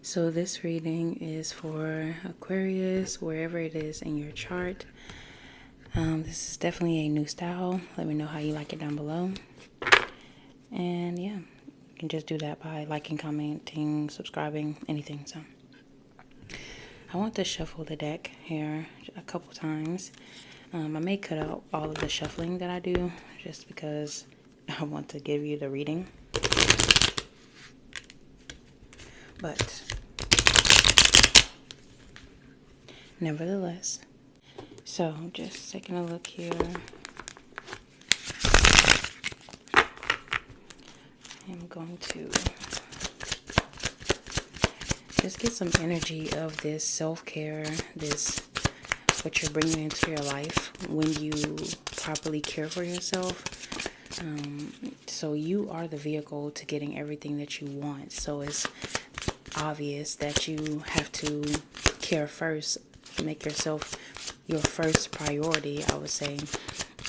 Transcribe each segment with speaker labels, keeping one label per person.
Speaker 1: So this reading is for Aquarius, wherever it is in your chart. This is definitely a new style. Let me know how you like it down below. And yeah, you can just do that by liking, commenting, subscribing, anything. So I want to shuffle the deck here a couple times. I may cut out all of the shuffling that I do just because I want to give you the reading. But nevertheless, so just taking a look here. I'm going to just get some energy of this self-care, this what you're bringing into your life when you properly care for yourself. So you are the vehicle to getting everything that you want. So it's obvious that you have to care first, make yourself your first priority, I would say,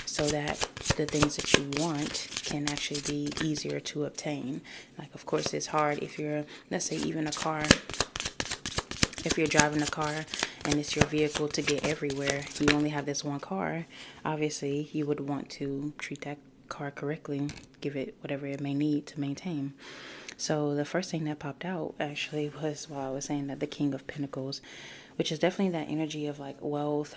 Speaker 1: so that the things that you want can actually be easier to obtain. Like, of course, it's hard if you're, let's say, even a car. If you're driving a car and it's your vehicle to get everywhere, you only have this one car, obviously you would want to treat that car correctly, give it whatever it may need to maintain. So the first thing that popped out actually was while I was saying that the King of Pentacles, which is definitely that energy of like wealth,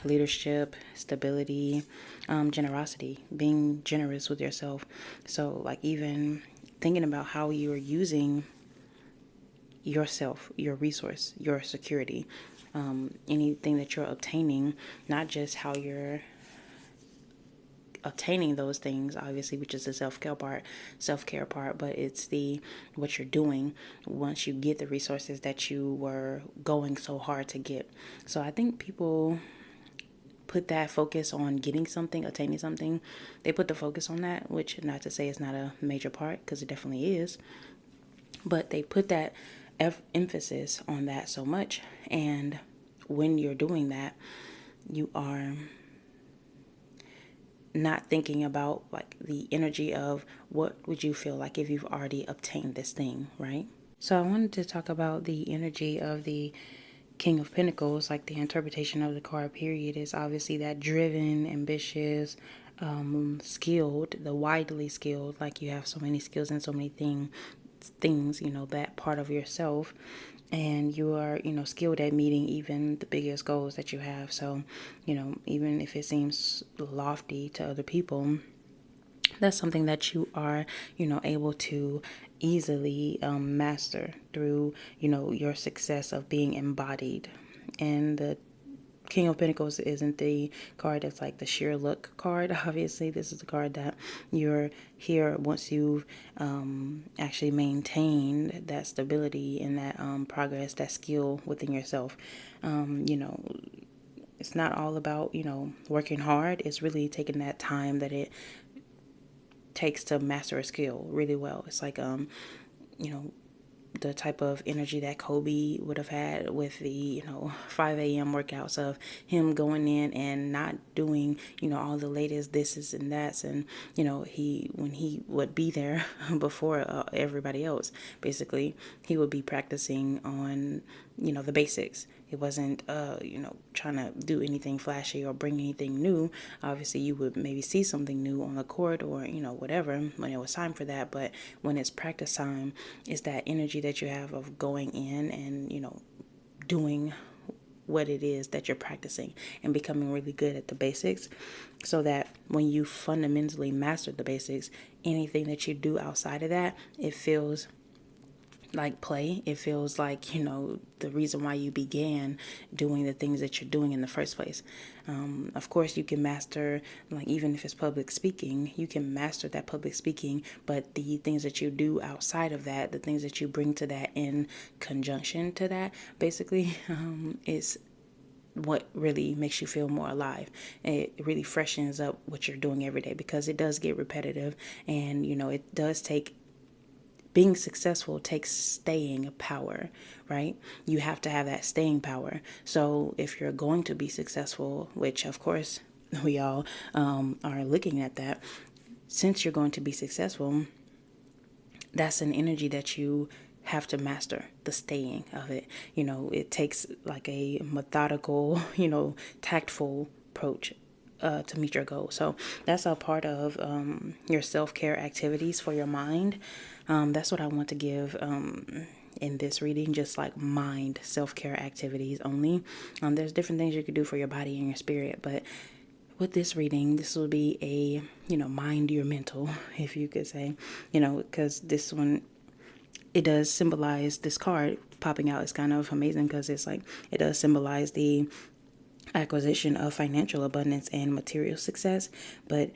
Speaker 1: leadership, stability, generosity, being generous with yourself. So like even thinking about how you are using yourself, your resource, your security, anything that you're obtaining, not just how you're obtaining those things, obviously, which is the self-care part, but it's the what you're doing once you get the resources that you were going so hard to get. So I think people put that focus on getting something, attaining something. They put the focus on that, which not to say it's not a major part, because it definitely is, but they put that emphasis on that so much. And when you're doing that, you are not thinking about like the energy of what would you feel like if you've already obtained this thing, right? So I wanted to talk about the energy of the King of Pentacles. Like the interpretation of the card period is obviously that driven, ambitious, skilled, the widely skilled, like you have so many skills and so many things, that part of yourself, and you are, skilled at meeting even the biggest goals that you have. So, even if it seems lofty to other people, that's something that you are, able to easily master through, your success of being embodied. And the King of Pentacles isn't the card that's like the sheer look card. Obviously, this is the card that you're here once you've actually maintained that stability and that progress, that skill within yourself. It's not all about, working hard. It's really taking that time that it takes to master a skill really well. It's like, the type of energy that Kobe would have had with the 5 a.m. workouts of him going in and not doing all the latest thises and that's, and when he would be there before everybody else, basically he would be practicing on the basics. It wasn't trying to do anything flashy or bring anything new. Obviously you would maybe see something new on the court or whatever when it was time for that, but when it's practice time, it's that energy that you have of going in and doing what it is that you're practicing and becoming really good at the basics, so that when you fundamentally master the basics, anything that you do outside of that, it feels like play. It feels like, the reason why you began doing the things that you're doing in the first place. Of course, you can master, like, even if it's public speaking, you can master that public speaking, but the things that you do outside of that, the things that you bring to that in conjunction to that, basically, is what really makes you feel more alive. It really freshens up what you're doing every day, because it does get repetitive, and, it does take being successful takes staying power, right? You have to have that staying power. So if you're going to be successful, which of course we all are looking at that, since you're going to be successful, that's an energy that you have to master the staying of it. It takes like a methodical, tactful approach to meet your goal. So that's a part of your self-care activities for your mind. That's what I want to give in this reading, just like mind self-care activities only. There's different things you could do for your body and your spirit, but with this reading, this will be a, mind your mental, if you could say, because this one, it does symbolize, this card popping out is kind of amazing because it's like, it does symbolize the acquisition of financial abundance and material success. But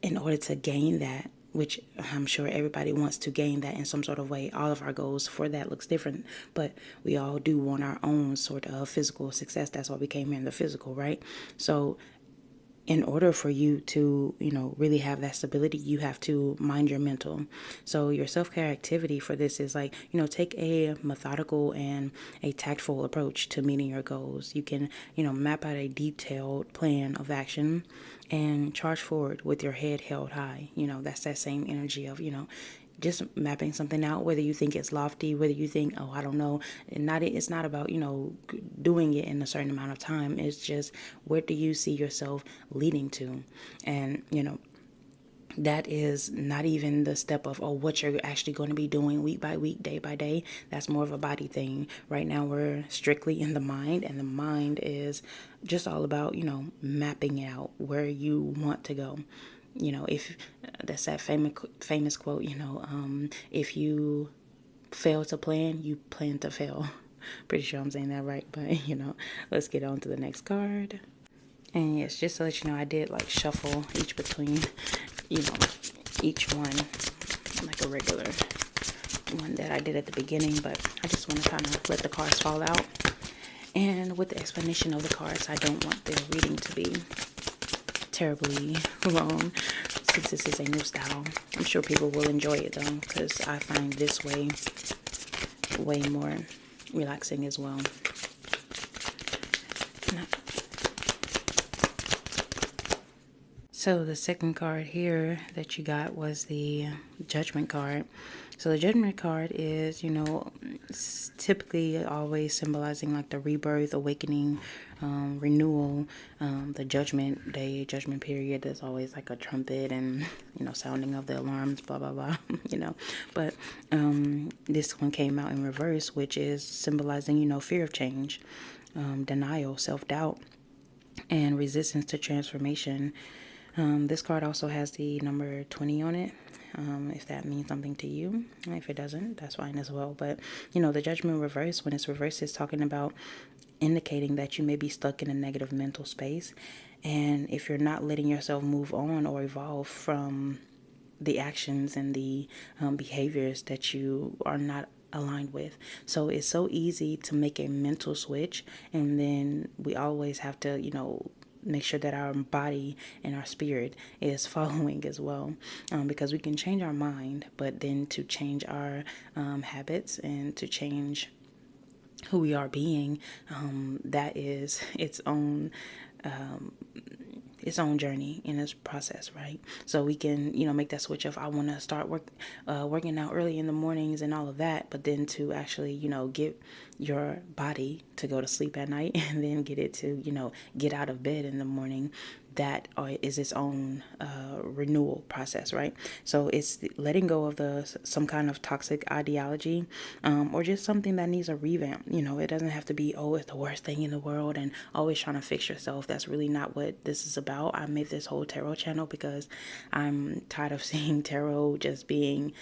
Speaker 1: in order to gain that, which I'm sure everybody wants to gain that in some sort of way, all of our goals for that looks different, but we all do want our own sort of physical success. That's why we came here in the physical, right? So in order for you to, really have that stability, you have to mind your mental. So your self-care activity for this is like, take a methodical and a tactful approach to meeting your goals. You can, map out a detailed plan of action and charge forward with your head held high. That's that same energy of, just mapping something out, whether you think it's lofty, whether you think, oh, I don't know, and it's not about, doing it in a certain amount of time. It's just, where do you see yourself leading to? And, that is not even the step of, what you're actually going to be doing week by week, day by day. That's more of a body thing. Right now, we're strictly in the mind, and the mind is just all about, mapping out where you want to go. If that's that famous quote, if you fail to plan, you plan to fail. Pretty sure I'm saying that right, but let's get on to the next card. And yes, just to let you know, I did like shuffle each between, each one, like a regular one that I did at the beginning, but I just want to kind of let the cards fall out. And with the explanation of the cards, I don't want the reading to be terribly long, since this is a new style. I'm sure people will enjoy it though, because I find this way more relaxing as well. So the second card here that you got was the Judgment card. So the Judgment card is, typically always symbolizing like the rebirth, awakening, renewal, the judgment day, judgment period. There's always like a trumpet and, sounding of the alarms, blah, blah, blah, But this one came out in reverse, which is symbolizing, fear of change, denial, self-doubt, and resistance to transformation. This card also has the number 20 on it, if that means something to you. If it doesn't, that's fine as well. But, the Judgment reverse, when it's reversed, is talking about indicating that you may be stuck in a negative mental space. And if you're not letting yourself move on or evolve from the actions and the behaviors that you are not aligned with. So it's so easy to make a mental switch, and then we always have to, make sure that our body and our spirit is following as well, because we can change our mind, but then to change our habits and to change who we are being, that is its own journey in this process, right? So we can, make that switch of, I want to start working out early in the mornings and all of that, but then to actually, get your body to go to sleep at night and then get it to, get out of bed in the morning. That is its own renewal process, right? So it's letting go of some kind of toxic ideology, or just something that needs a revamp. It doesn't have to be, it's the worst thing in the world and always trying to fix yourself. That's really not what this is about. I made this whole tarot channel because I'm tired of seeing tarot just being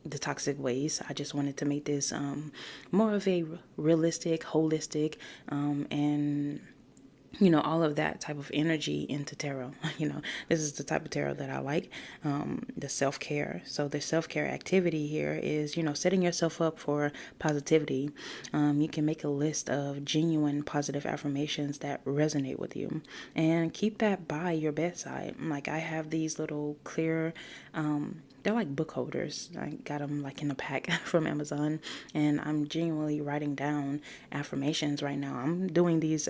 Speaker 1: the toxic ways. I just wanted to make this more of a realistic, holistic, and all of that type of energy into tarot. This is the type of tarot that I like, the self-care. So the self-care activity here is, setting yourself up for positivity. You can make a list of genuine positive affirmations that resonate with you and keep that by your bedside. Like I have these little clear they're like book holders. I got them like in a pack from Amazon, and I'm genuinely writing down affirmations right now. I'm doing these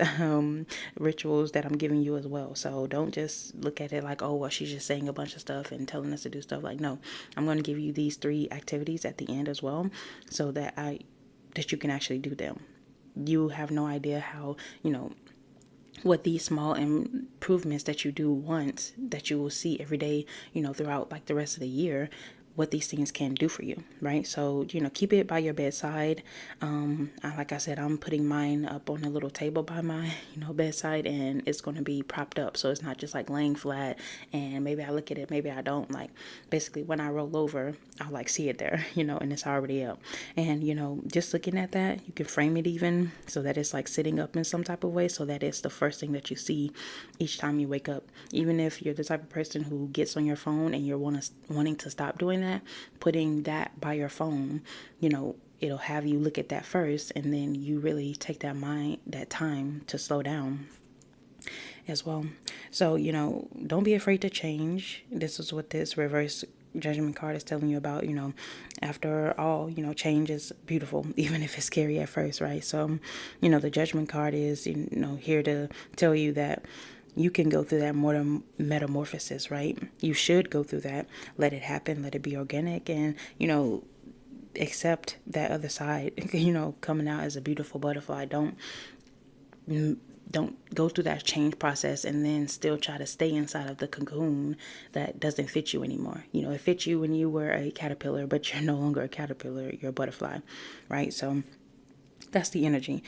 Speaker 1: rituals that I'm giving you as well. So don't just look at it like, oh, well, she's just saying a bunch of stuff and telling us to do stuff. Like, no, I'm going to give you these 3 activities at the end as well, so that you can actually do them. You have no idea how, what these small improvements that you do once, that you will see every day, throughout like the rest of the year, what these things can do for you, right? So, keep it by your bedside. Like I said, I'm putting mine up on a little table by my, bedside, and it's going to be propped up. So it's not just like laying flat and maybe I look at it, maybe I don't. Like, basically when I roll over, I'll like see it there, and it's already up. And, just looking at that, you can frame it even so that it's like sitting up in some type of way, so that it's the first thing that you see each time you wake up. Even if you're the type of person who gets on your phone and you're wanting to stop doing that, putting that by your phone, it'll have you look at that first, and then you really take that time to slow down as well. So, don't be afraid to change. This is what this reverse judgment card is telling you about. After all, change is beautiful, even if it's scary at first, right? So, the judgment card is, here to tell you that you can go through that metamorphosis, right? You should go through that. Let it happen. Let it be organic, and, accept that other side, coming out as a beautiful butterfly. Don't go through that change process and then still try to stay inside of the cocoon that doesn't fit you anymore. It fit you when you were a caterpillar, but you're no longer a caterpillar, you're a butterfly, right? So that's the energy.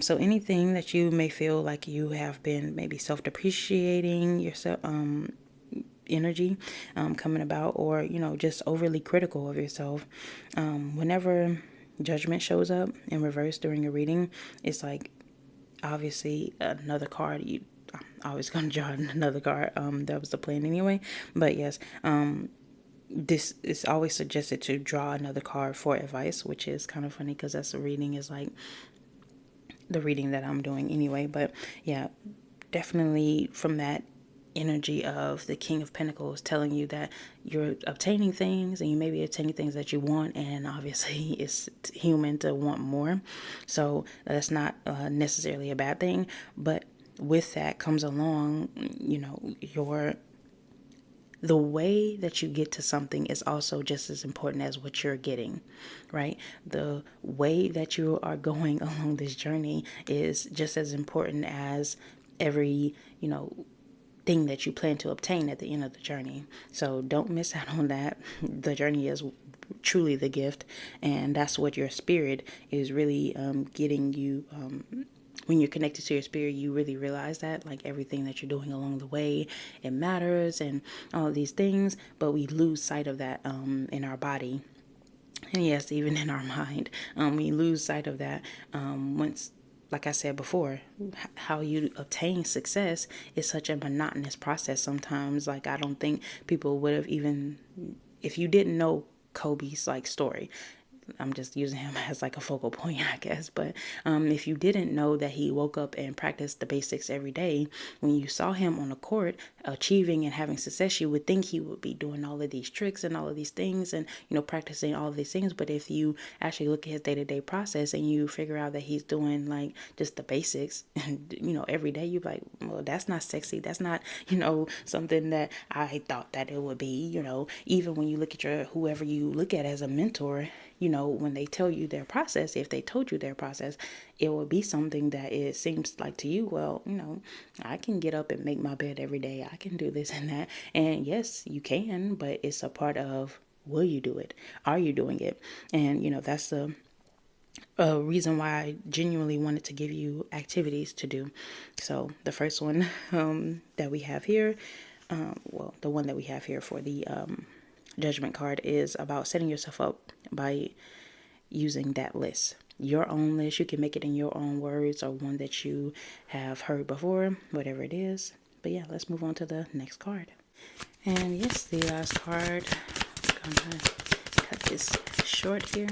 Speaker 1: So anything that you may feel like you have been maybe self-depreciating yourself, energy coming about, or just overly critical of yourself, whenever judgment shows up in reverse during a reading, it's like obviously another card. I'm always gonna draw another card. That was the plan anyway, but yes, this is always suggested to draw another card for advice, which is kind of funny because that's the reading is like the reading that I'm doing anyway. But yeah, definitely from that energy of the King of Pentacles telling you that you're obtaining things, and you may be obtaining things that you want, and obviously it's human to want more, so that's not necessarily a bad thing. But with that comes along, the way that you get to something is also just as important as what you're getting, right? The way that you are going along this journey is just as important as every, thing that you plan to obtain at the end of the journey. So don't miss out on that. The journey is truly the gift, and that's what your spirit is really getting you. When you're connected to your spirit, you really realize that, like, everything that you're doing along the way, it matters, and all of these things, but we lose sight of that in our body, and yes, even in our mind. We lose sight of that once, like I said before, how you obtain success is such a monotonous process sometimes. Like, I don't think people would have even, if you didn't know Kobe's like story, I'm just using him as like a focal point, I guess. But if you didn't know that he woke up and practiced the basics every day, when you saw him on the court achieving and having success, you would think he would be doing all of these tricks and all of these things and, practicing all of these things. But if you actually look at his day-to-day process and you figure out that he's doing like just the basics, and, every day, you're like, well, that's not sexy. That's not, something that I thought that it would be, even when you look at whoever you look at as a mentor, when they tell you their process, if they told you their process, it will be something that it seems like to you, well, I can get up and make my bed every day. I can do this and that. And yes, you can, but it's a part of, will you do it? Are you doing it? And, that's the reason why I genuinely wanted to give you activities to do. So the first one that we have here, the one that we have here for the judgment card is about setting yourself up by using that list, your own list. You can make it in your own words or one that you have heard before, whatever it is. But yeah, let's move on to the next card. And yes, the last card, I'm gonna cut this short here.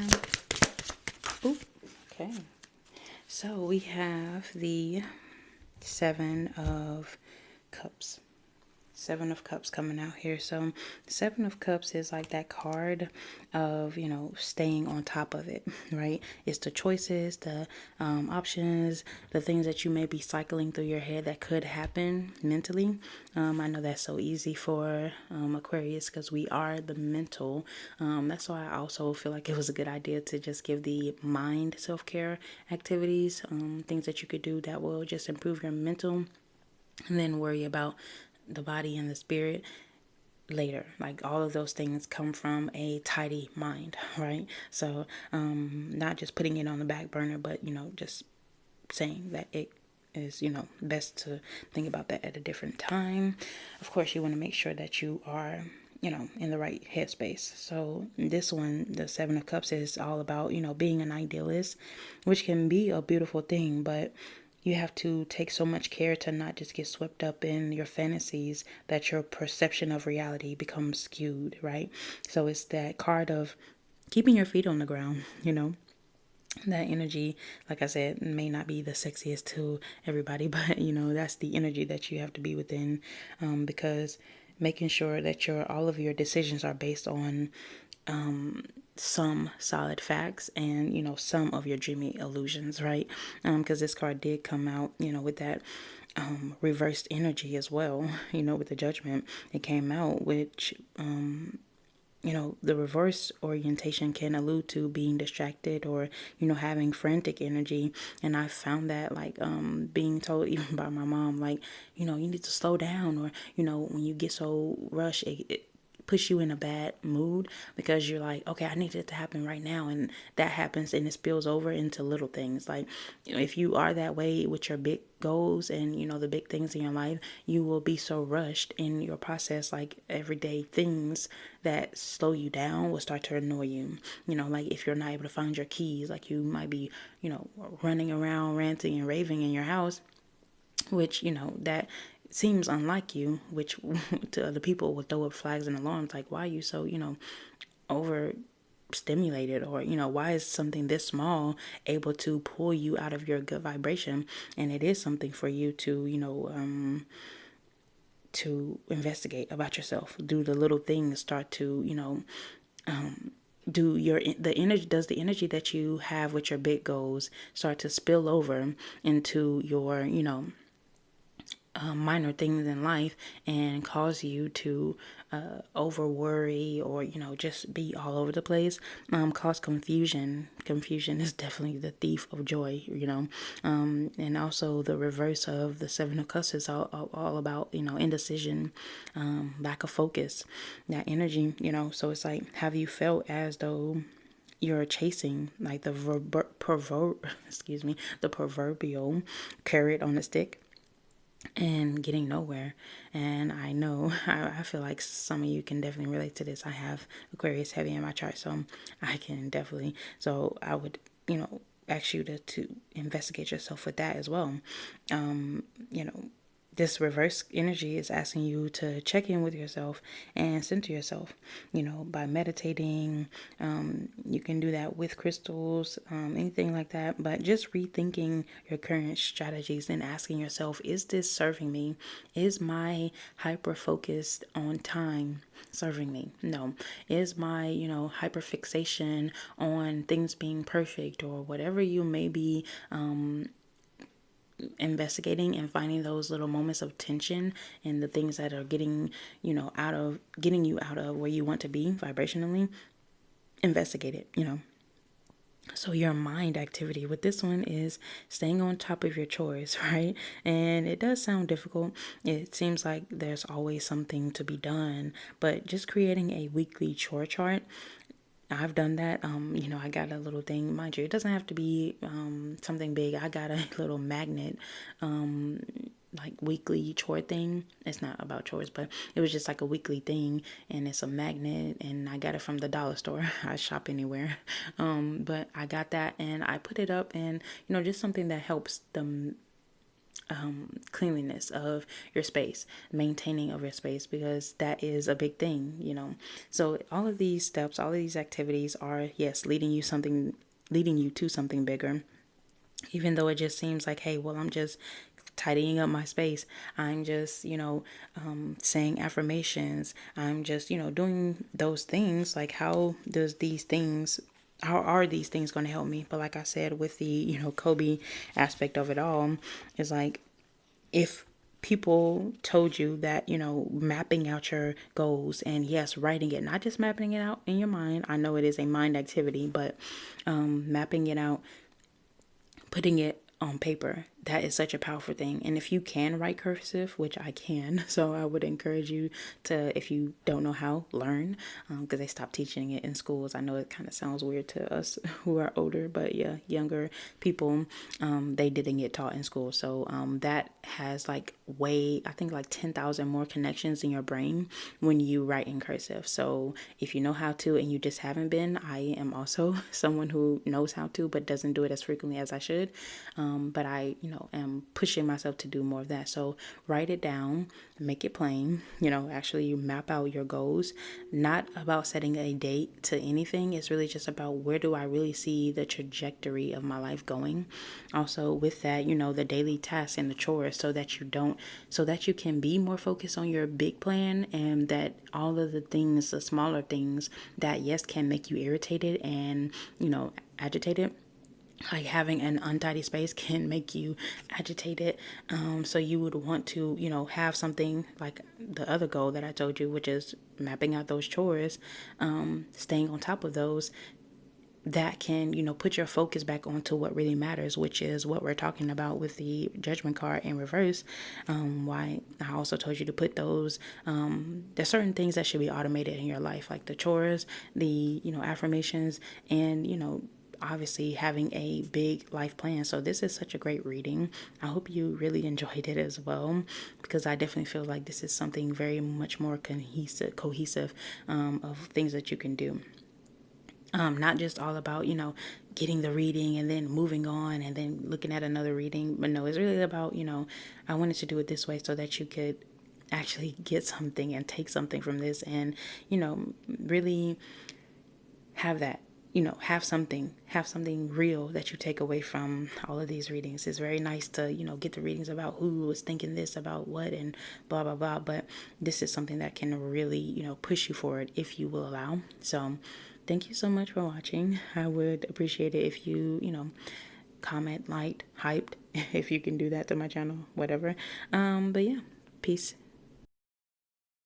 Speaker 1: Ooh, okay. So we have the 7 of Cups. Seven of Cups coming out here. So Seven of Cups is like that card of, staying on top of it, right? It's the choices, the options, the things that you may be cycling through your head that could happen mentally. I know that's so easy for Aquarius because we are the mental. That's why I also feel like it was a good idea to just give the mind self-care activities, things that you could do that will just improve your mental, and then worry about the body and the spirit later. Like all of those things come from a tidy mind, right? So not just putting it on the back burner, but just saying that it is best to think about that at a different time. Of course, you want to make sure that you are in the right headspace. So this one, the Seven of Cups, is all about being an idealist, which can be a beautiful thing, but you have to take so much care to not just get swept up in your fantasies that your perception of reality becomes skewed, right? So it's that card of keeping your feet on the ground, that energy, like I said, may not be the sexiest to everybody, but that's the energy that you have to be within, because making sure that all of your decisions are based on some solid facts and some of your dreamy illusions, right? Because this card did come out with that reversed energy as well, with the Judgment. It came out, which the reverse orientation can allude to being distracted or, having frantic energy. And I found that, like, being told even by my mom, like, you need to slow down, or, when you get so rushed, it push you in a bad mood because you're like, okay, I need it to happen right now. And that happens and it spills over into little things. Like, if you are that way with your big goals and, the big things in your life, you will be so rushed in your process. Like everyday things that slow you down will start to annoy you. Like if you're not able to find your keys, like you might be, running around ranting and raving in your house, which that seems unlike you, which to other people will throw up flags and alarms, like, why are you so overstimulated, or why is something this small able to pull you out of your good vibration? And it is something for you to investigate about yourself. Do the little things start to does the energy that you have with your big goals start to spill over into your minor things in life and cause you to over worry, or just be all over the place, cause confusion is definitely the thief of joy, and also the reverse of the Seven of Cups is all about indecision, lack of focus, that energy, so it's like, have you felt as though you're chasing like the the proverbial carrot on a stick and getting nowhere? And I know I feel like some of you can definitely relate to this. I have Aquarius heavy in my chart, so I can definitely, so I would ask you to investigate yourself with that as well. You know this reverse energy is asking you to check in with yourself and center yourself, by meditating. You can do that with crystals, anything like that, but just rethinking your current strategies and asking yourself, is this serving me? Is my hyper focused on time serving me? No. Is my, hyper fixation on things being perfect, or whatever you may be investigating and finding those little moments of tension and the things that are getting you out of where you want to be vibrationally, investigate it. So your mind activity with this one is staying on top of your chores, right? And it does sound difficult. It seems like there's always something to be done, but just creating a weekly chore chart, I've done that. I got a little thing, mind you, it doesn't have to be something big. I got a little magnet, like weekly chore thing. It's not about chores, but it was just like a weekly thing, and it's a magnet, and I got it from the dollar store. I shop anywhere. But I got that and I put it up, and just something that helps them cleanliness of your space, maintaining of your space, because that is a big thing. So all of these steps, all of these activities are, yes, leading you to something bigger, even though it just seems like, hey, well, I'm just tidying up my space. I'm just, saying affirmations. I'm just, doing those things. Like, how are these things going to help me? But like I said, with the, Kobe aspect of it all, is like, if people told you that, mapping out your goals, and yes, writing it, not just mapping it out in your mind. I know it is a mind activity, but mapping it out, putting it on paper, that is such a powerful thing. And if you can write cursive, which I can, so I would encourage you to, if you don't know how, learn, because they stopped teaching it in schools. I know it kind of sounds weird to us who are older, but yeah, younger people, they didn't get taught in school. So that has like I think like 10,000 more connections in your brain when you write in cursive. So if you know how to and you just haven't been, I am also someone who knows how to but doesn't do it as frequently as I should. But I, am pushing myself to do more of that. So write it down, make it plain, actually you map out your goals. Not about setting a date to anything. It's really just about, where do I really see the trajectory of my life going? Also with that, the daily tasks and the chores, so that you can be more focused on your big plan, and that all of the smaller things that, yes, can make you irritated and, agitated, like having an untidy space can make you agitated. So you would want to, have something like the other goal that I told you, which is mapping out those chores, staying on top of those, that can, put your focus back onto what really matters, which is what we're talking about with the judgment card in reverse. Why I also told you to put those, there's certain things that should be automated in your life, like the chores, the, affirmations, and, obviously having a big life plan. So this is such a great reading. I hope you really enjoyed it as well, because I definitely feel like this is something very much more cohesive of things that you can do. Not just all about, getting the reading and then moving on and then looking at another reading. But no, it's really about, I wanted to do it this way so that you could actually get something and take something from this, and, really have that, have something real that you take away from all of these readings. It's very nice to, get the readings about who was thinking this about what and blah blah blah, but this is something that can really, push you forward if you will allow. So thank you so much for watching. I would appreciate it if you, comment, liked, hyped, if you can do that to my channel, whatever. But yeah, peace.